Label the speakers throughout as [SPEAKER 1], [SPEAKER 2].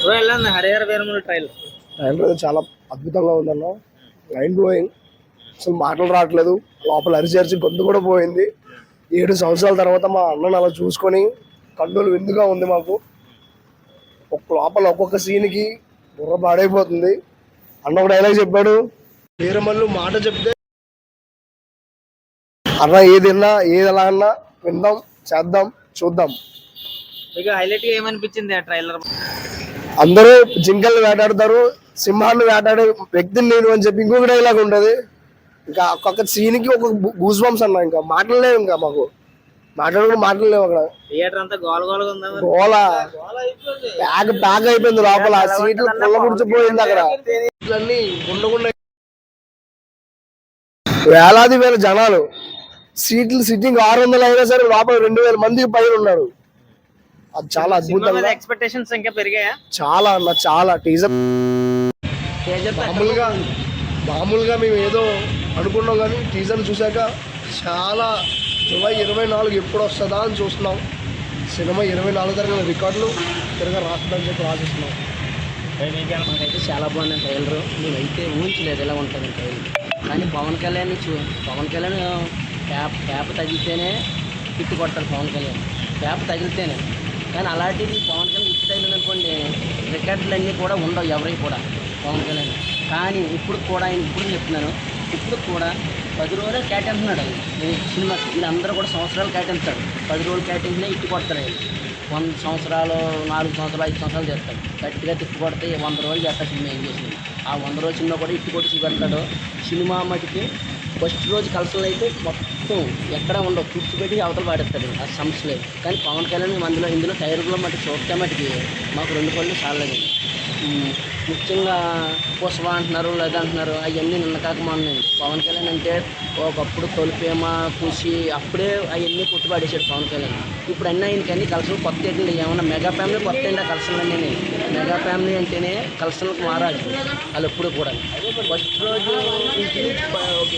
[SPEAKER 1] Harihara Veeramallu trailer
[SPEAKER 2] చాలా అద్భుతంగా ఉందన్న. Mind blowing. అసలు మాటలు రావట్లేదు. లోపల అరిచి గొంతు కూడా పోయింది. 7 సంవత్సరాల తర్వాత మా అన్నను అలా చూసుకొని కన్నులు విందుగా ఉంది మాకు. లోపల ఒక్కొక్క సీన్కి బుర్ర పాడైపోతుంది. అన్న ఒక డైలాగ్ చెప్పాడు, వీరమల్లు మాట చెప్తే అన్న ఏదిన్నా ఏది ఎలా అన్నా విందాం, చేద్దాం, చూద్దాం.
[SPEAKER 1] మీకు హైలైట్ గా ఏమనిపించింది ఆ ట్రైలర్?
[SPEAKER 2] అందరూ జింకల్ని వేటాడతారు, సింహాన్ని వేటాడే వ్యక్తిని నేను అని చెప్పి ఇంకొక డైలాగ్ ఉంటుంది. ఇంకా ఒక్కొక్క సీన్కి ఒక గూస్ బంప్స్ అన్న. ఇంకా మాటలేవు, ఇంకా మాకు మాటలేవు. అక్కడ
[SPEAKER 1] థియేటర్ అంతా గోల ఉందా?
[SPEAKER 2] గోల ప్యాక్ అయిపోయింది. లోపల సీట్లు పుల్ల గుడిచిపోయింది. అక్కడ సీట్లన్నీ గుండగుండ, వేలాది వేల జనాలు. సీట్లు సిట్టింగ్ 600 అయినా సరే లోపల 2000 మందికి పైన ఉన్నారు. అది చాలా అద్భుతంగా.
[SPEAKER 1] ఎక్స్పెక్టేషన్స్ ఇంకా పెరిగాయా?
[SPEAKER 2] చాలా అన్న, చాలా. టీజర్ మామూలుగా మేము ఏదో అనుకున్నాం, కానీ టీజర్ చూసాక చాలా జూలై 24 ఎప్పుడు వస్తుందా అని చూస్తున్నాం. సినిమా 24 తారీఖున రికార్డులు తిరగా రాస్తుందని చెప్పి రాసిస్తున్నాం.
[SPEAKER 3] మాకైతే చాలా బాగుంది ట్రైలర్. మేమైతే ఊహించలేదు ఎలా ఉంటుంది ట్రైలర్. కానీ పవన్ కళ్యాణ్ పేప తగిలితేనే హిట్ కొడతారు. పవన్ కళ్యాణ్ పేప తగిలితేనే. కానీ అలాంటిది పవన్ కళ్యాణ్ హిట్ తగిలింది అనుకోండి, రికార్డులన్నీ కూడా ఉండవు ఎవరికి కూడా పవన్ కళ్యాణ్. కానీ ఇప్పుడు కూడా చెప్తున్నాను, ఇప్పుడు కూడా 10 రోజులు కేటాయించున్నాడు ఈ సినిమాకి. వీళ్ళందరూ కూడా సంవత్సరాలు కేటాయిస్తాడు. 10 రోజులు కేటాయించినా ఇట్టు కొడతారు. 100 సంవత్సరాలు, 4 సంవత్సరాలు, 5 సంవత్సరాలు చేస్తాడు. గట్టిగా తిప్పు కొడితే 100 రోజులు చేస్తాడు సినిమా. ఏం చేసింది ఆ 100 రోజుల సినిమా కూడా ఇట్టు కొట్టి చూపెడతాడు. సినిమా మటుకి ఫస్ట్ రోజు కలసలు అయితే మొత్తం ఎక్కడ ఉండవు, కూర్చోబెట్టి అవతల పాడేస్తాడు. ఆ సమస్య లేదు. కానీ పవన్ కళ్యాణ్ ఇందులో టైర్లో మటుకు చూస్తే మటుకి మాకు 2 పళ్ళు చాలేదు. ముఖ్యంగా పుష్ప అంటున్నారు, లేదా అంటున్నారు, అవన్నీ నిన్నకాక మొన్న. పవన్ కళ్యాణ్ అంటే ఒకప్పుడు తొలిపేమ, ఖుషి, అప్పుడే అవన్నీ కొట్టుపాడేశాడు పవన్ కళ్యాణ్. ఇప్పుడు ఆయనకన్నీ కలసలు కొత్త ఏంటండి, ఏమన్నా మెగా ఫ్యామిలీ కొత్త ఏంటి ఆ కలసలు అన్నీ. మెగా ఫ్యామిలీ అంటేనే కలసలకు మారాలి వాళ్ళు ఎప్పుడు కూడా. ఫస్ట్ రోజు ఇంటికి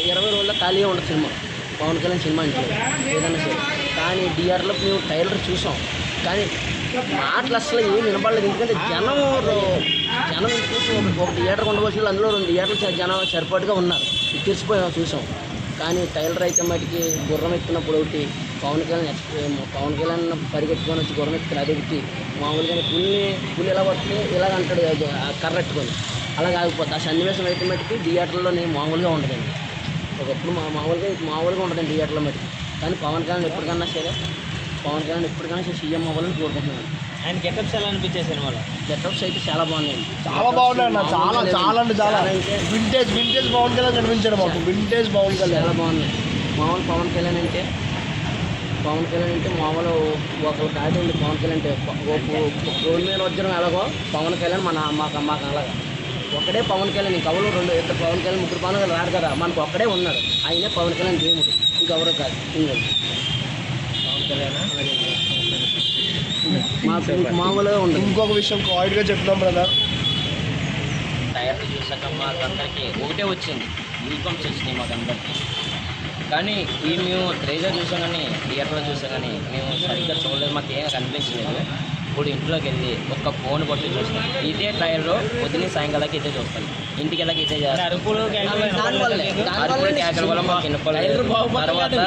[SPEAKER 3] 20 రోజుల్లో ఖాళీగా ఉండదు సినిమా, పవన్ కళ్యాణ్ సినిమా అంటే ఏదైనా సరే. కానీ డిఆర్లో మేము ట్రైలర్ చూసాం, కానీ మాటలు అసలు ఏం వినపడలేదు. ఎందుకంటే జనం చూసి ఒక థియేటర్ ఉండవలసిన అందులో 2 థియేటర్లు జనం సరిపాటుగా ఉన్నారు. తీర్చిపోయాం చూసాం. కానీ టైలర్ అయితే మటుకి గుర్రం ఎత్తినప్పుడు ఒకటి పవన్ కళ్యాణ్ పరిగెత్తుకొని వచ్చి గుర్రం ఎత్తుకుని అది ఒకటి. మామూలుగానే పులి ఎలా పడుతుంది ఇలాగ అంటాడు కర్రెట్టుకొని, అలా కాకపోతే ఆ సన్నివేశం అయితే మటుకి థియేటర్లో మామూలుగా ఉండదండి. ఒకప్పుడు మామూలుగా ఉండదండి థియేటర్లో మటుకు. కానీ పవన్ కళ్యాణ్ ఎప్పటికన్నా సీఎం అవ్వాలని కోరుకుంటున్నాను.
[SPEAKER 1] ఆయన గెటప్స్ ఎలా అనిపించే సినిమాలో?
[SPEAKER 3] గెటప్స్ అయితే చాలా బాగున్నాయండి.
[SPEAKER 2] చాలా బాగున్నాయి. చాలా వింటేజ్ పవన్ కళ్యాణ్ కనిపించాడు మాకు. వింటేజ్ పవన్ కళ్యాణ్
[SPEAKER 3] చాలా బాగుంది. పవన్ కళ్యాణ్ అంటే మామూలు ఒకరు కాదు ఉంది. పవన్ కళ్యాణ్ అంటే రోడ్డు మీద వజ్రం ఎలాగో పవన్ కళ్యాణ్ మాకు అలాగా ఒకడే పవన్ కళ్యాణ్. ఇంకెవరు 2 పవన్ కళ్యాణ్ 3 పవన్ కళ్యాణ్ రాడు కదా, మనకు ఒక్కడే ఉన్నాడు. ఆయనే పవన్ కళ్యాణ్ దేవుడు, ఇంకెవరో కాదు. పవన్ కళ్యాణ్ మామూలుగా ఉండదు.
[SPEAKER 2] ఇంకొక విషయం క్వాలిటీగా చెప్తున్నాం బ్రదర్.
[SPEAKER 3] టైర్లు చూసాక మాకందరికి ఒకటే వచ్చింది, యూనిఫామ్స్ వచ్చినాయి మాకందరికి. కానీ మేము ట్రైలర్ చూసాం, కానీ థియేటర్లో చూసాం, కానీ మేము సరిగ్గా చూడలేదు. మాకు ఏం కనిపించలేదు. ఇప్పుడు ఇంట్లోకి వెళ్ళి ఒక్క ఫోన్ పట్టి చూస్తాం. ఇదే టైర్లో పొద్దున్న సాయంకాలకి ఇదే చూస్తాం. ఇంటికి వెళ్ళకి ఇదే చేస్తాం. అరుపులు కేకల వల్ల మాకు వినపడలేదు. తర్వాత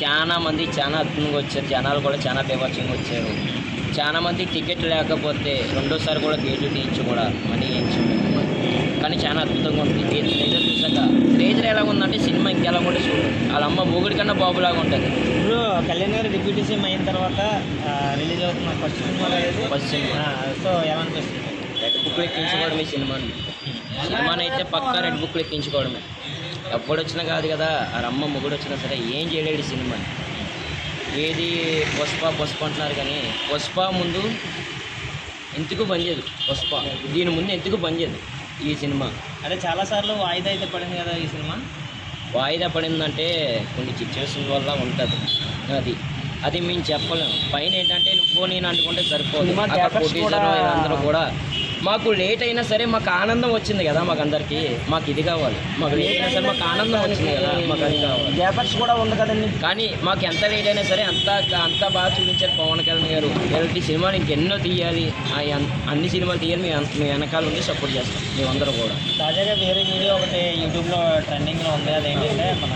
[SPEAKER 3] చాలా మంది చాలా అద్భుతంగా వచ్చారు. జనాలు కూడా చాలా బీభత్సంగా వచ్చారు. చాలా మంది టికెట్ లేకపోతే రెండోసారి కూడా గేట్లు తీయించి కూడా మనీ వేయించి. కానీ చాలా అద్భుతంగా ఉంది. ట్రైలర్ చూసాక ట్రైలర్ ఎలా ఉందంటే సినిమా ఇంకెలా కూడా చూడు. వాళ్ళ అమ్మ మొగుడి కన్నా బాబులాగా ఉంటుంది.
[SPEAKER 1] ఇప్పుడు కళ్యాణ్ గారు డిప్యూటీ సీఎం అయిన తర్వాత రిలీజ్ అవుతున్న ఫస్ట్ సినిమా. సో ఏమనిపిస్తుంది?
[SPEAKER 3] రెడ్ బుక్లు ఎక్కించుకోవడమే సినిమాని అయితే పక్కా రెడ్ బుక్లు ఎక్కించుకోవడమే. ఎప్పుడు వచ్చినా కాదు కదా, ఆ అమ్మ మొగుడు వచ్చినా సరే ఏం చేయలేడు సినిమాని. ఏది పుష్ప అంటున్నారు, కానీ పుష్ప ముందు ఎందుకు పనిచేయదు. దీని ముందు ఎందుకు పనిచేయదు ఈ సినిమా.
[SPEAKER 1] అదే చాలాసార్లు వాయిదా అయితే పడింది కదా ఈ సినిమా.
[SPEAKER 3] వాయిదా పడిందంటే కొన్ని సిచ్యువేషన్ వల్ల ఉంటుంది. అది మేము చెప్పలేము. పైన ఏంటంటే నువ్వు నేను అనుకుంటే సరిపోదు. అందరూ కూడా మాకు లేట్ అయినా సరే మాకు ఆనందం వచ్చింది కదా, మాకు అందరికీ మాకు ఇది కావాలి. మాకు లేట్ అయినా సరే మాకు ఆనందం వచ్చింది కదా, మాకు అది కావాలి.
[SPEAKER 1] పేపర్స్ కూడా ఉంది కదండి.
[SPEAKER 3] కానీ మాకు ఎంత లేట్ అయినా సరే అంత బాగా చూపించారు పవన్ కళ్యాణ్ గారు. ఇలాంటి సినిమాలు ఇంకెన్నో తీయాలి, అన్ని సినిమాలు తీయాలి. మీ వెనకాల ఉండి సపోర్ట్ చేస్తాం మేమందరం కూడా.
[SPEAKER 1] తాజాగా వేరే వీడియో ఒకటి యూట్యూబ్లో ట్రెండింగ్లో ఉంది. అదేంటంటే మన